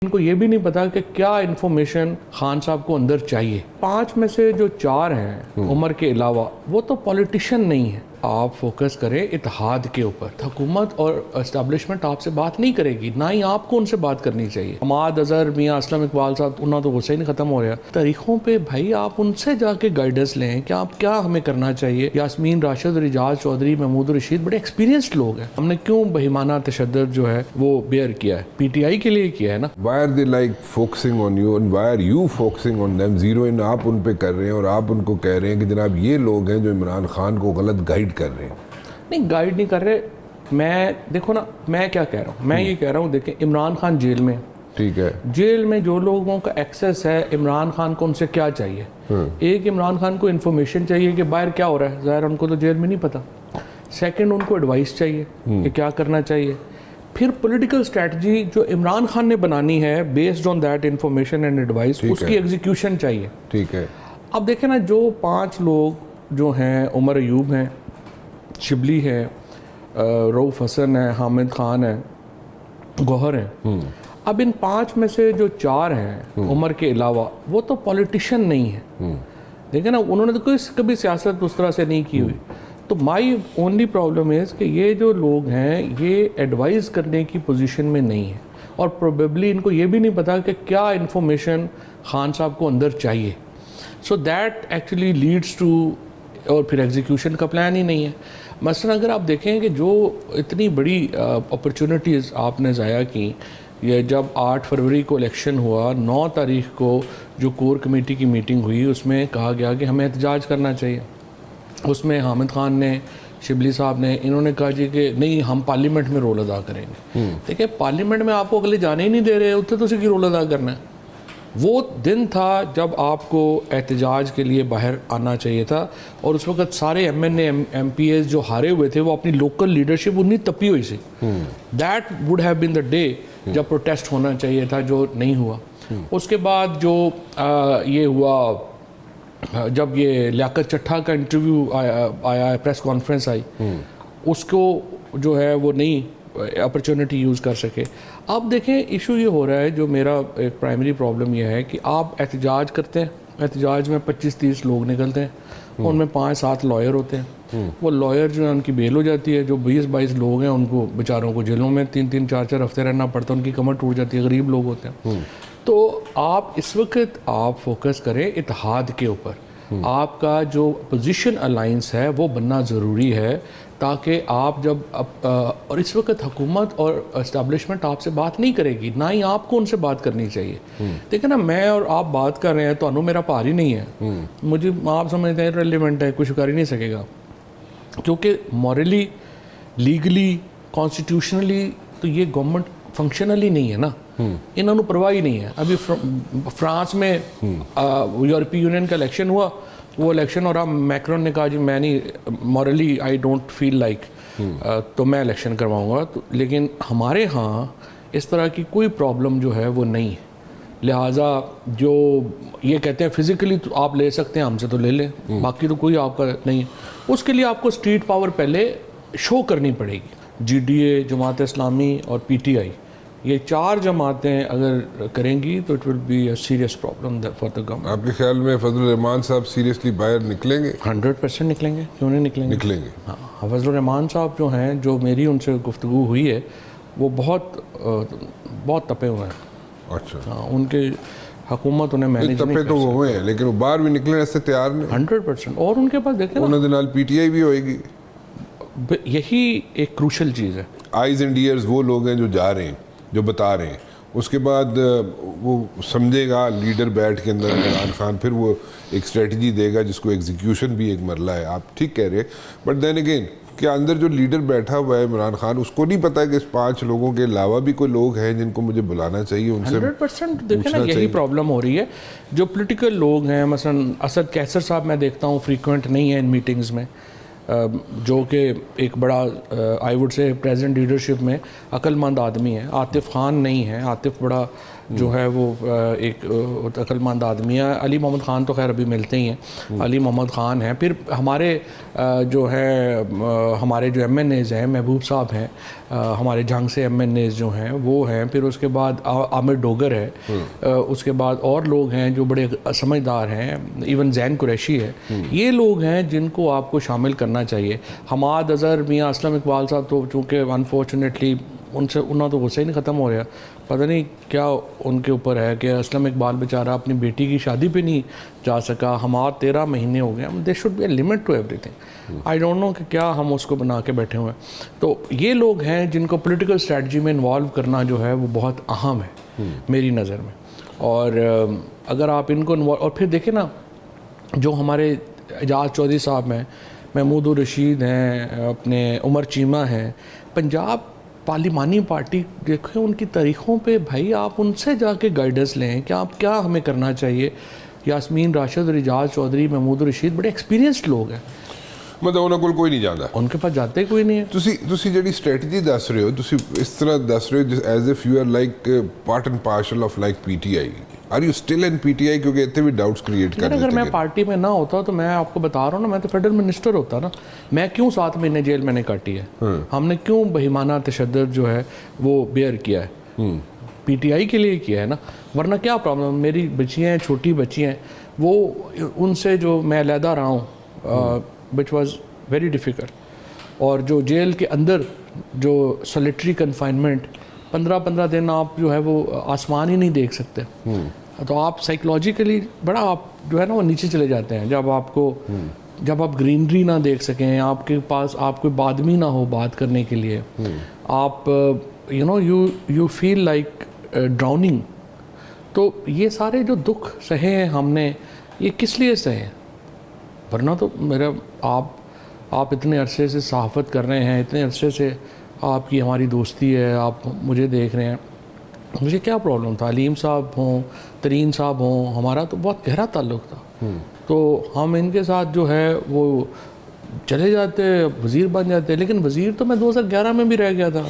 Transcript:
ان کو یہ بھی نہیں پتا کہ کیا انفارمیشن خان صاحب کو اندر چاہیے. 5 میں سے جو 4 ہیں عمر کے علاوہ وہ تو پولیٹیشن نہیں ہیں. آپ فوکس کریں اتحاد کے اوپر. حکومت اور اسٹیبلشمنٹ آپ سے بات نہیں کرے گی, نہ ہی آپ کو ان سے بات کرنی چاہیے. حماد اظہر, میاں اسلم اقبال صاحب, انہوں تو غصہ ہی نہیں ختم ہو رہا. تاریخوں پہ بھائی آپ ان سے جا کے گائیڈنس لیں کہ آپ کیا ہمیں کرنا چاہیے. یاسمین راشد, رجاز چودھری, محمود رشید بڑے ایکسپیرینسڈ لوگ ہیں. ہم نے کیوں بہیمانہ تشدد جو ہے وہ بیئر کیا ہے؟ پی ٹی آئی کے لیے کیا ہے نا. Why are they like focusing on you and why are you focusing on them? Zero in آپ ان پہ کر رہے ہیں اور آپ ان کو کہہ رہے ہیں کہ جناب یہ لوگ ہیں جو عمران خان کو غلط گائیڈ کر رہے ہیں. نہیں, گائیڈ نہیں کر رہے. میں دیکھو نا, میں کیا کہہ رہا ہوں, میں یہ کہہ رہا ہوں دیکھیں عمران خان جیل میں, ٹھیک ہے, جیل میں جو لوگوں کا ایکسیس ہے, عمران خان کو ان سے کیا چاہیے؟ ایک, عمران خان کو انفارمیشن چاہیے کہ باہر کیا ہو رہا ہے, ظاہر ان کو تو جیل میں نہیں پتا. سیکنڈ, ان کو ایڈوائس چاہیے کہ کیا کرنا چاہیے. پھر پولیٹیکل اسٹریٹجی جو عمران خان نے بنانی ہے based on that information and advice, اس کی ایگزیکیوشن چاہیے. ٹھیک ہے. اب دیکھیں نا, جو 5 لوگ جو ہیں, عمر ایوب ہیں, شبلی ہے, رؤف حسن ہے, حامد خان ہے, گوہر ہیں. اب ان 5 میں سے جو 4 ہیں عمر کے علاوہ وہ تو پولیٹیشین نہیں ہیں. دیکھیں نا, انہوں نے تو کبھی سیاست اس طرح سے نہیں کی ہوئی. تو مائی اونلی پرابلم از کہ یہ جو لوگ ہیں یہ ایڈوائز کرنے کی پوزیشن میں نہیں ہیں, اور پروبیبلی ان کو یہ بھی نہیں پتا کہ کیا انفارمیشن خان صاحب کو اندر چاہیے. So that actually leads to, اور پھر ایگزیکیوشن کا پلان ہی نہیں ہے. مثلا اگر آپ دیکھیں کہ جو اتنی بڑی اپرچونٹیز آپ نے ضائع کی, یہ جب 8 فروری کو الیکشن ہوا, 9 تاریخ کو جو کور کمیٹی کی میٹنگ ہوئی اس میں کہا گیا کہ ہمیں احتجاج کرنا چاہیے. اس میں حامد خان نے, شبلی صاحب نے, انہوں نے کہا جی کہ نہیں ہم پارلیمنٹ میں رول ادا کریں گے. دیکھیں پارلیمنٹ میں آپ کو اگلے جانے ہی نہیں دے رہے, اتنے تو اسی کی رول ادا کرنا ہے. وہ دن تھا جب آپ کو احتجاج کے لیے باہر آنا چاہیے تھا, اور اس وقت سارے M N A M P As جو ہارے ہوئے تھے وہ اپنی لوکل لیڈرشپ انہیں تپی ہوئی سی. That would have been the day جب پروٹیسٹ ہونا چاہیے تھا, جو نہیں ہوا. اس کے بعد جو یہ ہوا, جب یہ لیاقت چٹھا کا انٹرویو آیا, پریس کانفرنس آئی, اس کو جو ہے وہ نہیں اپرچونٹی یوز کر سکے. اب دیکھیں ایشو یہ ہو رہا ہے, جو میرا ایک پرائمری پرابلم یہ ہے کہ آپ احتجاج کرتے ہیں, احتجاج میں 25-30 لوگ نکلتے ہیں, ان میں 5-7 لائر ہوتے ہیں. وہ لائر جو ہے ان کی بیل ہو جاتی ہے, جو 20-22 لوگ ہیں ان کو بیچاروں کو جیلوں میں 3-3 4-4 ہفتے رہنا پڑتا ہے, ان کی کمر ٹوٹ جاتی ہے, غریب لوگ ہوتے ہیں. تو آپ اس وقت آپ فوکس کریں اتحاد کے اوپر. آپ کا جو پوزیشن الائنس ہے وہ بننا ضروری ہے, تاکہ آپ جب اور اس وقت حکومت اور اسٹیبلشمنٹ آپ سے بات نہیں کرے گی, نہ ہی آپ کو ان سے بات کرنی چاہیے. دیکھیں نا, میں اور آپ بات کر رہے ہیں, تو انہوں میرا پار ہی نہیں ہے, مجھے آپ سمجھتے ہیں ریلیونٹ ہے, کچھ کر ہی نہیں سکے گا, کیونکہ مورلی, لیگلی, کانسٹیٹیوشنلی تو یہ گورنمنٹ فنکشنل ہی نہیں ہے نا. انہوں نے پرواہ ہی نہیں ہے. ابھی فرانس میں یورپی یونین کا الیکشن ہوا, وہ الیکشن, اور اب میکرون نے کہا جی میں نہیں, morally I don't feel like, تو میں الیکشن کرواؤں گا. لیکن ہمارے ہاں اس طرح کی کوئی پرابلم جو ہے وہ نہیں ہے. لہٰذا جو یہ کہتے ہیں فزیکلی تو آپ لے سکتے ہیں, ہم سے تو لے لیں, باقی تو کوئی آپ کا نہیں ہے. اس کے لیے آپ کو اسٹریٹ پاور پہلے شو کرنی پڑے گی. G D A, Jamaat Islami اور پی ٹی آئی, یہ 4 جماعتیں اگر کریں گی تو it will be a serious problem for the government. آپ کے خیال میں فضل الرحمان صاحب سیریسلی باہر نکلیں گے؟ 100% نکلیں گے, کیوں نہیں نکلیں گے؟ نکلیں گے. ہاں, فضل الرحمان صاحب جو ہیں, جو میری ان سے گفتگو ہوئی ہے, وہ بہت تپے ہوئے ہیں. اچھا. ہاں, ان کے حکومت انہیں مینیج نہیں تپے کر تو وہ ہوئے ہیں, لیکن وہ باہر بھی نکلنے ایسے تیار نہیں. 100%. اور ان کے پاس دیکھیں انہوں دنال پی ٹی آئی بھی ہوئے گی. یہی ایک کروشل چیز ہے. آئیز اینڈ ایئرز وہ لوگ ہیں جو جا رہے ہیں, جو بتا رہے ہیں. اس کے بعد وہ سمجھے گا لیڈر بیٹھ کے اندر عمران خان, پھر وہ ایک اسٹریٹجی دے گا جس کو ایگزیکیوشن بھی ایک مرلہ ہے. آپ ٹھیک کہہ رہے ہیں, بٹ دین اگین کیا اندر جو لیڈر بیٹھا ہوا ہے عمران خان, اس کو نہیں پتا کہ اس 5 لوگوں کے علاوہ بھی کوئی لوگ ہیں جن کو مجھے بلانا چاہیے, ان سے 100%. دیکھیں نا, یہی پرابلم ہو رہی ہے. جو پولیٹیکل لوگ ہیں, مثلا اسد کیسر صاحب میں دیکھتا ہوں فریکوینٹ نہیں ہے ان میٹنگز میں, جو کہ ایک بڑا I would say present leadership میں عقل مند آدمی ہے. عاطف خان نہیں ہے, عاطف بڑا جو ہے وہ ایک عقل مند آدمی ہے. علی محمد خان تو خیر ابھی ملتے ہی ہیں, علی محمد خان ہیں. پھر ہمارے جو ہے ہمارے جو ایم این ایز ہیں, محبوب صاحب ہیں, ہمارے جھنگ سے ایم این ایز جو ہیں وہ ہیں. پھر اس کے بعد عامر ڈوگر ہے, اس کے بعد اور لوگ ہیں جو بڑے سمجھدار ہیں, ایون زین قریشی ہے. یہ لوگ ہیں جن کو آپ کو شامل کرنا چاہیے. حماد اظہر, میاں اسلم اقبال صاحب تو چونکہ انفارچونیٹلی انہوں تو غصہ ہی نہیں ختم ہو رہا, پتہ نہیں کیا ان کے اوپر ہے کہ اسلم اقبال بیچارہ اپنی بیٹی کی شادی پہ نہیں جا سکا. حماد 13 مہینے ہو گئے. There should be a limit to ایوری تھنگ. آئی ڈونٹ نو کہ کیا ہم اس کو بنا کے بیٹھے ہوئے ہیں. تو یہ لوگ ہیں جن کو پولیٹیکل اسٹریٹجی میں انوالو کرنا جو ہے وہ بہت اہم ہے میری نظر میں. اور اگر آپ ان کو اور پھر دیکھیں نا, جو ہمارے اعجاز چودھری صاحب ہیں, محمود الرشید ہیں, اپنے عمر چیمہ ہیں, پنجاب پارلیمانی پارٹی دیکھیں ان کی تاریخوں پہ, بھائی آپ ان سے جا کے گائیڈنس لیں کہ آپ کیا ہمیں کرنا چاہیے. یاسمین راشد اور اعجاز چودھری, محمود الرشید بڑے ایکسپیرینسڈ لوگ ہیں. مطلب ਉਹਨਾਂ ਕੋਲ ਕੋਈ ਨਹੀਂ ਜਾਂਦਾ, ان کے پاس جاتے کوئی نہیں ہے. ਤੁਸੀਂ ਜਿਹੜੀ ਸਟ੍ਰੈਟਜੀ ਦੱਸ ਰਹੇ ਹੋ, ਤੁਸੀਂ ਇਸ ਤਰ੍ਹਾਂ ਦੱਸ ਰਹੇ ਹੋ as if you are like part and parcel of like PTI. Are you still in P T I? کیونکہ اتنے بھی ڈاؤٹس کریٹ کر اگر میں پارٹی میں نہ ہوتا تو میں آپ کو بتا رہا ہوں نا, میں تو فیڈرل منسٹر ہوتا نا. میں کیوں 7 مہینے جیل میں نے کاٹی ہے؟ ہم نے کیوں بہیمانہ تشدد جو ہے وہ بیئر کیا ہے؟ پی ٹی آئی کے لیے کیا ہے نا. ورنہ کیا پرابلم, میری بچیاں ہیں, چھوٹی بچیاں ہیں, وہ ان سے جو میں علیحدہ رہا ہوں, وچ واز ویری ڈیفیکلٹ. اور جو جیل کے اندر جو سولیٹری کنفائنمنٹ 15 دن آپ جو ہے وہ آسمان ہی نہیں دیکھ سکتے, تو آپ سائیکلوجیکلی بڑا آپ جو ہے نا وہ نیچے چلے جاتے ہیں. جب آپ گرینری نہ دیکھ سکیں, آپ کے پاس آپ کوئی بادمی نہ ہو بات کرنے کے لیے, آپ یو فیل لائک ڈراؤننگ. تو یہ سارے جو دکھ سہے ہیں ہم نے, یہ کس لیے سہے؟ ورنہ تو آپ اتنے عرصے سے صحافت کر رہے ہیں, اتنے عرصے سے آپ کی ہماری دوستی ہے, آپ مجھے دیکھ رہے ہیں, مجھے کیا پرابلم تھا؟ علیم صاحب ہوں, ترین صاحب ہوں, ہمارا تو بہت گہرا تعلق تھا. تو ہم ان کے ساتھ جو ہے وہ چلے جاتے, وزیر بن جاتے. لیکن وزیر تو میں 2011 میں بھی رہ گیا تھا.